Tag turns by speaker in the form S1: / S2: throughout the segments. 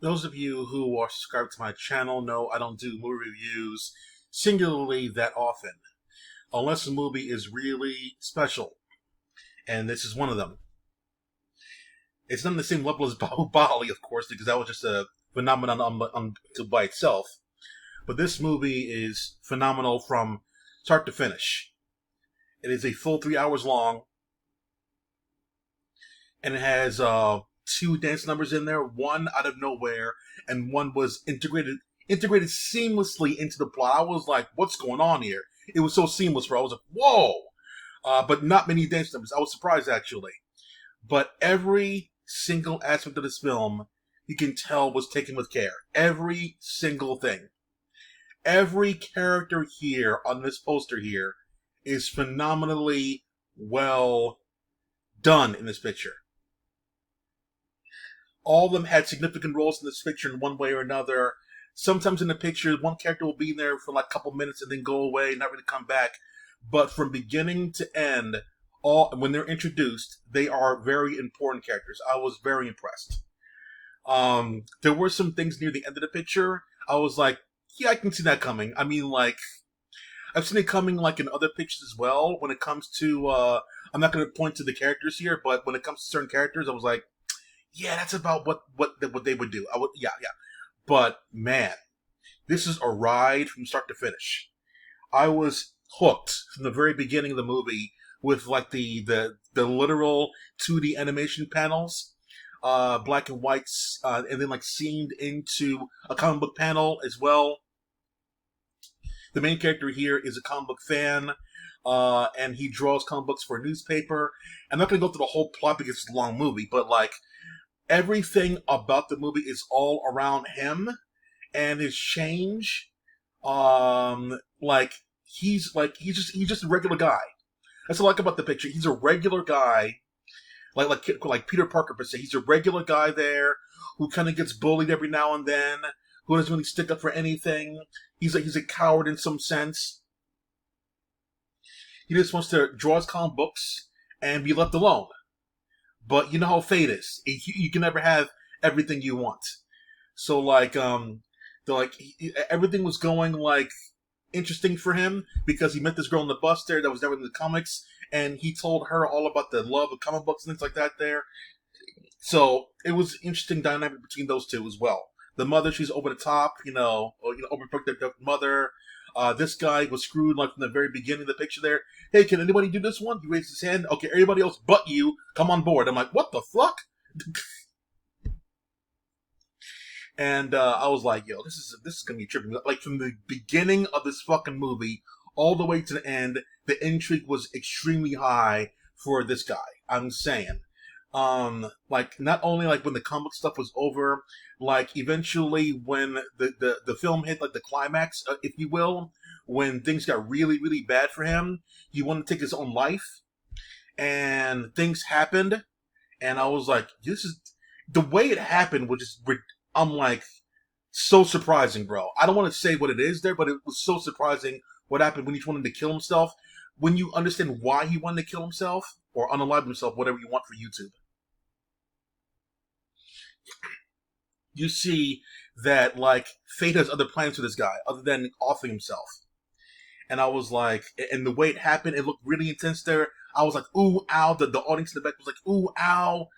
S1: Those of you who are subscribed to my channel know I don't do movie reviews singularly that often, unless the movie is really special, and this is one of them. It's not on the same level as Bali, of course, because that was just a phenomenon by itself. But this movie is phenomenal from start to finish. It is a full 3 hours long, and it has two dance numbers in there, one out of nowhere, and one was integrated seamlessly into the plot. I was like, what's going on here? It was so seamless, bro. I was like, whoa! But not many dance numbers. I was surprised, actually. But every single aspect of this film, you can tell, was taken with care. Every single thing. Every character here on this poster here is phenomenally well done in this picture. All of them had significant roles in this picture in one way or another. Sometimes in the picture, one character will be there for like a couple minutes and then go away, not really come back. But from beginning to end, when they're introduced, they are very important characters. I was very impressed. There were some things near the end of the picture. I was like, yeah, I can see that coming. I mean, like, I've seen it coming like in other pictures as well. When it comes to, I'm not going to point to the characters here, but when it comes to certain characters, I was like, yeah, that's about what they would do. Yeah. But man, this is a ride from start to finish. I was hooked from the very beginning of the movie with like the literal 2D animation panels, black and whites, and then like seamed into a comic book panel as well. The main character here is a comic book fan, and he draws comic books for a newspaper. I'm not going to go through the whole plot because it's a long movie, but like everything about the movie is all around him and his change. He's just a regular guy. That's what I like about the picture. He's a regular guy, like Peter Parker per se. He's a regular guy there who kind of gets bullied every now and then, who doesn't really stick up for anything. He's a coward in some sense. He just wants to draw his comic books and be left alone. But you know how fate is. You can never have everything you want. So everything was going like interesting for him because he met this girl on the bus there that was never in the comics, and he told her all about the love of comic books and things like that there. So it was an interesting dynamic between those two as well. The mother, she's over the top, overprotective mother. This guy was screwed like from the very beginning of the picture there. Hey, can anybody do this one? He raised his hand. Okay, everybody else but you, come on board. I'm like, what the fuck? And I was like, yo, this is gonna be tripping. Like from the beginning of this fucking movie all the way to the end, the intrigue was extremely high for this guy. I'm saying. Like not only like when the comic stuff was over, like eventually when the film hit like the climax, if you will, when things got really really bad for him, he wanted to take his own life, and things happened, and I was like, this is the way it happened was just I'm like so surprising, bro. I don't want to say what it is there, but it was so surprising what happened when he wanted to kill himself. When you understand why he wanted to kill himself or unalive himself, whatever you want for YouTube, you see that like fate has other plans for this guy other than offing himself. And I was like, and the way it happened, it looked really intense there. I was like, ooh, ow. The audience in the back was like, ooh, ow.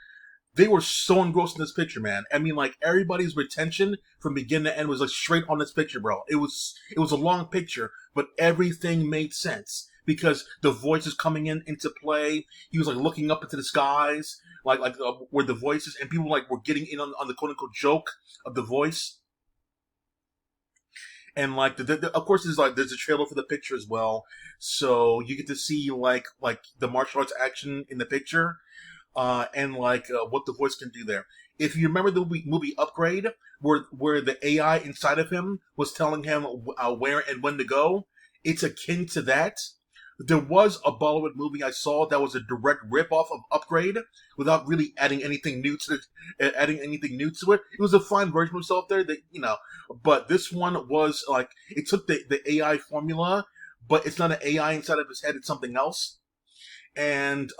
S1: They were so engrossed in this picture, man. I mean, like everybody's retention from beginning to end was like straight on this picture, bro. It was a long picture, but everything made sense because the voices coming into play. He was like looking up into the skies, where the voices and people like were getting in on the quote unquote joke of the voice. And like of course there's a trailer for the picture as well, so you get to see like the martial arts action in the picture, and what the voice can do there. If you remember the movie Upgrade, where the AI inside of him was telling him where and when to go, it's akin to that. There was a Bollywood movie I saw that was a direct ripoff of Upgrade, without really adding anything new to it. It was a fine version of itself there, but this one was like it took the AI formula, but it's not an AI inside of his head; it's something else, and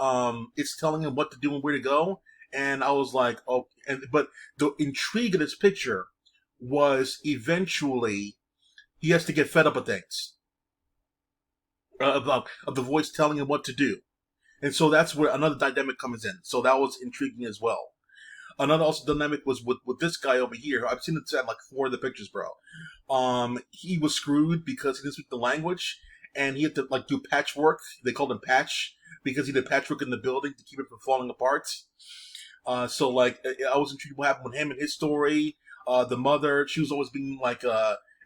S1: it's telling him what to do and where to go. And I was like, oh, but the intrigue of this picture was eventually he has to get fed up with things, of the voice telling him what to do. And so that's where another dynamic comes in. So that was intriguing as well. Another also dynamic was with this guy over here. I've seen it at like 4 of the pictures, bro. He was screwed because he didn't speak the language, and he had to like do patchwork. They called him patch because he did patchwork in the building to keep it from falling apart. So like I was intrigued what happened with him and his story. The mother, she was always being like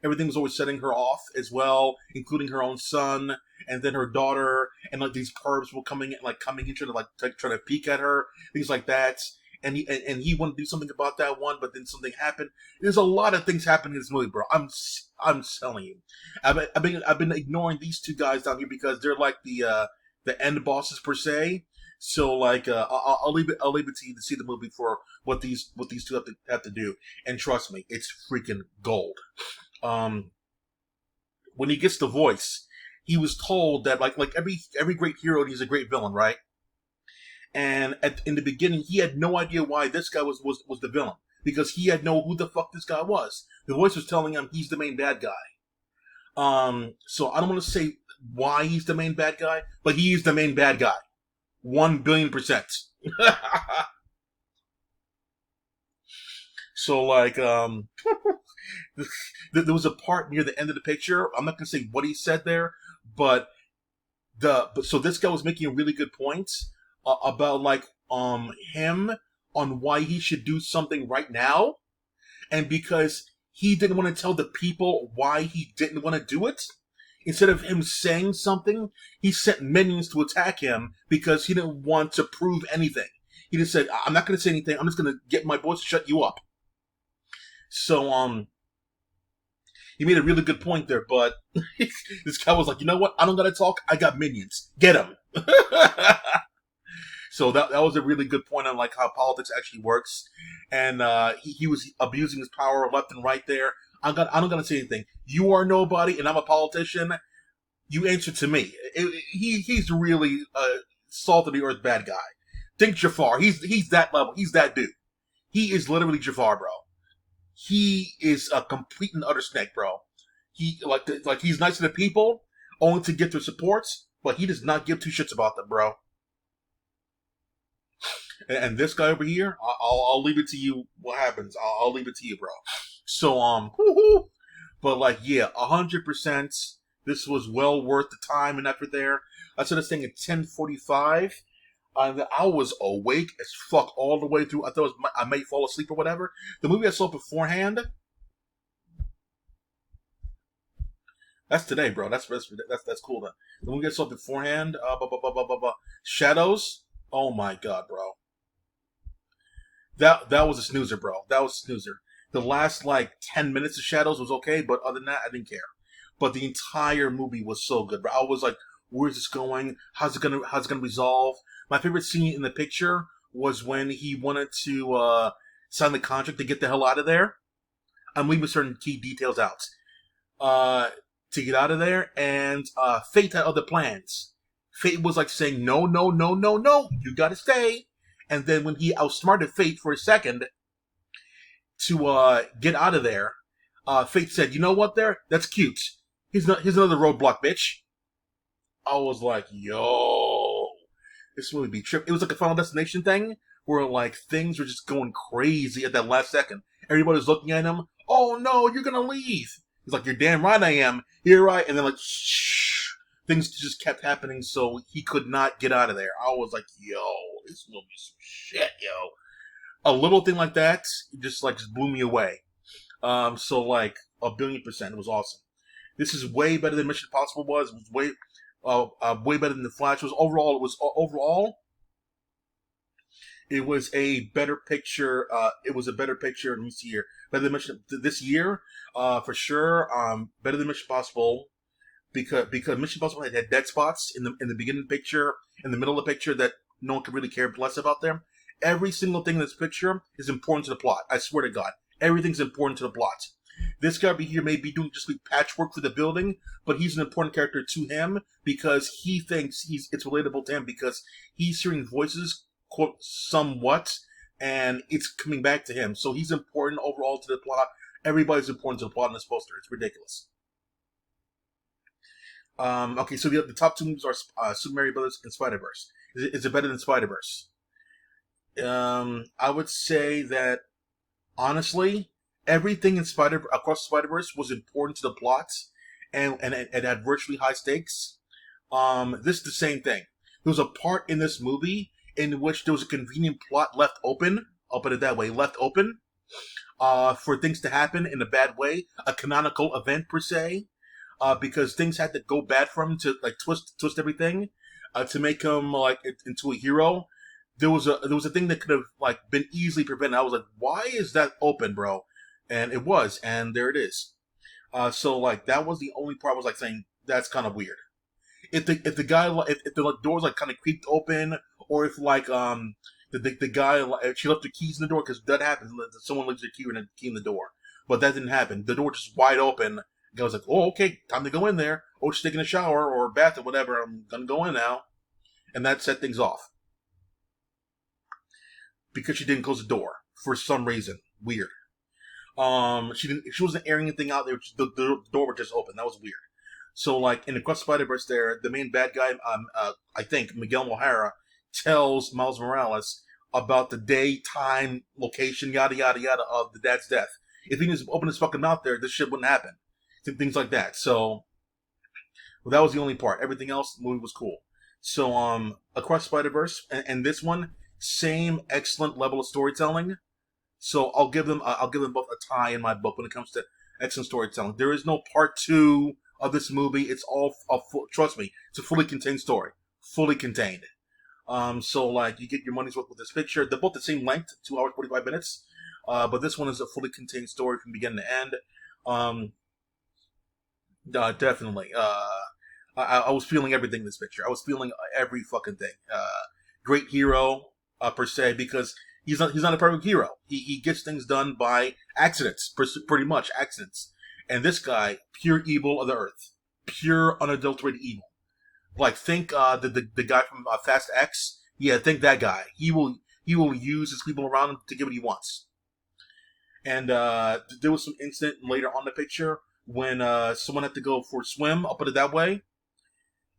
S1: everything was always setting her off as well, including her own son, and then her daughter, and like these perps were coming in trying to like try to peek at her, things like that. And he wanted to do something about that one, but then something happened. There's a lot of things happening in this movie, bro. I'm telling you, I've been ignoring these 2 guys down here because they're like the end bosses per se. So like I'll leave it to you to see the movie for what these 2 have to do, and trust me, it's freaking gold. When he gets the voice, he was told that like every great hero needs a great villain, right? And in the beginning, he had no idea why this guy was the villain, because he had no who the fuck this guy was. The voice was telling him he's the main bad guy. So I don't want to say why he's the main bad guy, but he is the main bad guy, 1,000,000,000%. So like there was a part near the end of the picture. I'm not gonna say what he said there, but so this guy was making a really good point about like him on why he should do something right now, and because he didn't want to tell the people why he didn't want to do it. Instead of him saying something, he sent minions to attack him because he didn't want to prove anything. He just said, "I'm not going to say anything. I'm just going to get my boys to shut you up." So he made a really good point there, but this guy was like, "You know what? I don't got to talk. I got minions. Get him." So that was a really good point on like how politics actually works, and he was abusing his power left and right there. I'm not gonna say anything. You are nobody, and I'm a politician. You answer to me. He's really salt of the earth bad guy. Think Jafar. He's that level. He's that dude. He is literally Jafar, bro. He is a complete and utter snake, bro. He like he's nice to the people, only to get their supports, but he does not give 2 shits about them, bro. And this guy over here, I'll leave it to you. What happens? I'll leave it to you, bro. So but like yeah, 100%. This was well worth the time and effort there. I saw this thing at 10:45. I was awake as fuck all the way through. I thought I may fall asleep or whatever. The movie I saw beforehand. That's today, bro. That's cool then. The movie I saw beforehand. Shadows. Oh my god, bro. That was a snoozer, bro. That was a snoozer. The last like 10 minutes of Shadows was okay, but other than that, I didn't care. But the entire movie was so good, bro. I was like, where's this going? How's it gonna resolve? My favorite scene in the picture was when he wanted to sign the contract to get the hell out of there. I'm leaving certain key details out. To get out of there, and Fate had other plans. Fate was like saying, no, no, no, no, no, you gotta stay. And then when he outsmarted Fate for a second to get out of there, Fate said, you know what there? That's cute. Here's another roadblock, bitch. I was like, yo, this movie be trip. It was like a Final Destination thing where like things were just going crazy at that last second. Everybody was looking at him. Oh no, you're gonna leave. He's like, you're damn right I am. You're right. And then like, shh, things just kept happening, so he could not get out of there. I was like, yo, this movie's some shit, yo. A little thing like that just blew me away. So like 1,000,000,000%. It was awesome. This is way better than Mission Impossible was. It was way better than The Flash was. Overall, it was a better picture. It was a better picture. Let me see here. Better than Mission this year, for sure. Better than Mission Impossible because Mission Impossible had dead spots in the beginning of the picture, in the middle of the picture that no one could really care less about them. Every single thing in this picture is important to the plot. I swear to God, everything's important to the plot. This guy over here may be doing just patchwork for the building, but he's an important character to him because he thinks it's relatable to him because he's hearing voices, quote, somewhat, and it's coming back to him. So he's important overall to the plot. Everybody's important to the plot in this poster. It's ridiculous. Okay, so the top two movies are Super Mario Brothers and Spider-Verse. Is it better than Spider-Verse? I would say that, honestly, everything in across Spider-Verse was important to the plot, and it had virtually high stakes. This is the same thing. There was a part in this movie in which there was a convenient plot left open. I'll put it that way, left open, for things to happen in a bad way, a canonical event per se, because things had to go bad for him to like twist everything, to make him like into a hero. There was a thing that could have like been easily prevented. I was like, why is that open, bro? And it was, and there it is. So like that was the only part I was like saying that's kind of weird. If the guy if the like, doors like kind of creaked open, or if like the guy like, she left the keys in the door, because that happens. Someone leaves their key in the door, but that didn't happen. The door just wide open. The guy was like, oh, okay, time to go in there. Oh, she's taking a shower or a bath or whatever. I'm gonna go in now, and that set things off because she didn't close the door for some reason. Weird. She wasn't airing anything out there. The door was just open. That was weird. So like in Across the Spider-Verse, there the main bad guy, I think Miguel O'Hara, tells Miles Morales about the day, time, location, yada yada yada of the dad's death. If he just opened his fucking mouth there, this shit wouldn't happen. Things like that. So, well, that was the only part. Everything else, the movie was cool. So Across Spider-Verse and this one, same excellent level of storytelling. So I'll give them both a tie in my book when it comes to excellent storytelling. There is no part two of this movie. It's all trust me, it's a fully contained story, fully contained. So like you get your money's worth with this picture. They're both the same length, 2 hours 45 minutes. But this one is a fully contained story from beginning to end. Definitely. I was feeling everything in this picture. I was feeling every fucking thing. Great hero, per se, because he's not a perfect hero. He gets things done by accidents, pretty much accidents. And this guy, pure evil of the earth, pure unadulterated evil. Like think the guy from Fast X. Yeah, think that guy. He will use his people around him to get what he wants. And there was some incident later on in the picture when someone had to go for a swim. I'll put it that way.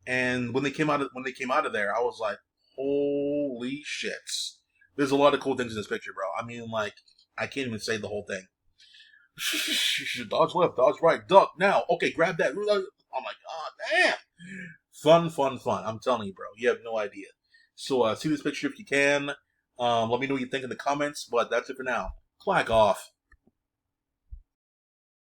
S1: And when they came out of there, I was like, holy shit. There's a lot of cool things in this picture, bro. I mean, like, I can't even say the whole thing. Dodge left, dodge right, duck now. Okay, grab that. I'm like, oh, damn. Fun. I'm telling you, bro. You have no idea. So, see this picture if you can. Let me know what you think in the comments, but that's it for now. Clack off.